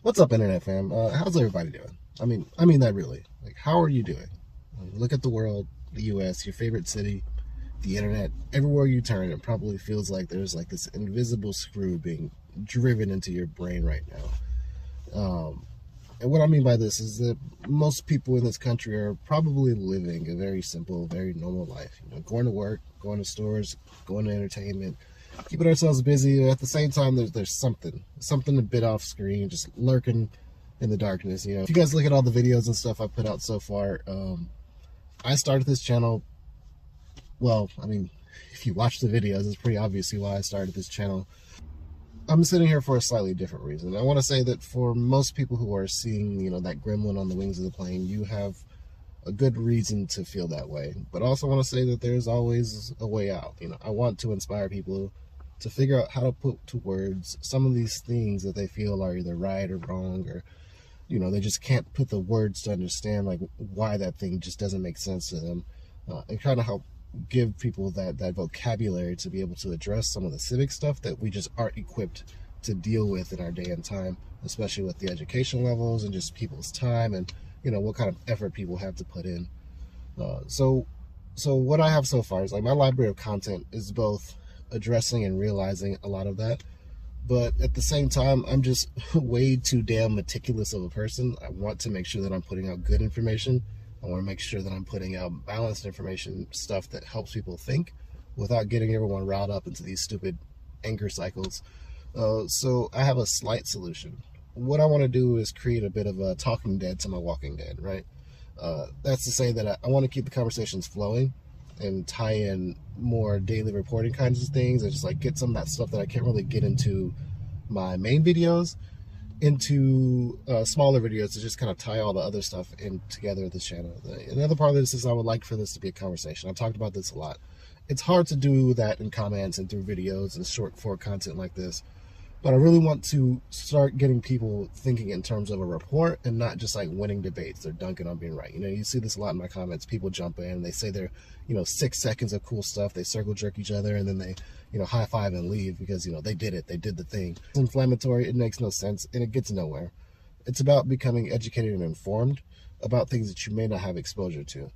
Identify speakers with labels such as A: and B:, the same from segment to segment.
A: What's up, internet fam? How's everybody doing? I mean that really. Like, how are you doing? Look at the world, the U.S., your favorite city, the internet. Everywhere you turn, it probably feels like there's like this invisible screw being driven into your brain right now. And what I mean by this is that most people in this country are probably living a very simple, very normal life. You know, going to work, going to stores, going to entertainment, keeping ourselves busy. At the same time, there's something a bit off screen, just lurking in the darkness. You know, if you guys look at all the videos and stuff I put out so far, I started this channel. Well, I mean, if you watch the videos, it's pretty obviously why I started this channel. I'm sitting here for a slightly different reason. I want to say that for most people who are seeing, you know, that gremlin on the wings of the plane, you have a good reason to feel that way. But I also want to say that there's always a way out. You know, I want to inspire people to figure out how to put to words some of these things that they feel are either right or wrong, or, you know, they just can't put the words to understand like why that thing just doesn't make sense to them, and kind of help give people that vocabulary to be able to address some of the civic stuff that we just aren't equipped to deal with in our day and time, especially with the education levels and just people's time and, you know, what kind of effort people have to put in. So what I have so far is like my library of content is both addressing and realizing a lot of that, but at the same time, I'm just way too damn meticulous of a person. I want to make sure that I'm putting out good information. I want to make sure that I'm putting out balanced information, stuff that helps people think without getting everyone riled up into these stupid anger cycles. So I have a slight solution. What I want to do is create a bit of a talking dead to my walking dead, right? That's to say that I want to keep the conversations flowing and tie in more daily reporting kinds of things and just like get some of that stuff that I can't really get into my main videos into smaller videos to just kind of tie all the other stuff in together with this channel. Another part of this is I would like for this to be a conversation. I've talked about this a lot. It's hard to do that in comments and through videos and short form content like this, but I really want to start getting people thinking in terms of a report and not just like winning debates or dunking on being right. You know, you see this a lot in my comments. People jump in and they say they're, you know, 6 seconds of cool stuff. They circle jerk each other and then they, you know, high five and leave because, you know, they did it. They did the thing. It's inflammatory. It makes no sense and it gets nowhere. It's about becoming educated and informed about things that you may not have exposure to.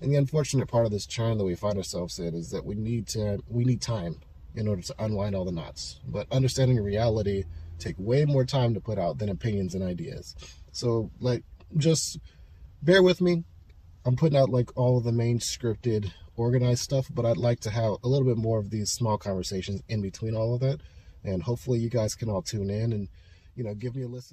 A: And the unfortunate part of this churn that we find ourselves in is that we need time in order to unwind all the knots. But understanding reality take way more time to put out than opinions and ideas. So like, just bear with me. I'm putting out like all of the main scripted, organized stuff, but I'd like to have a little bit more of these small conversations in between all of that. And hopefully you guys can all tune in and, you know, give me a listen.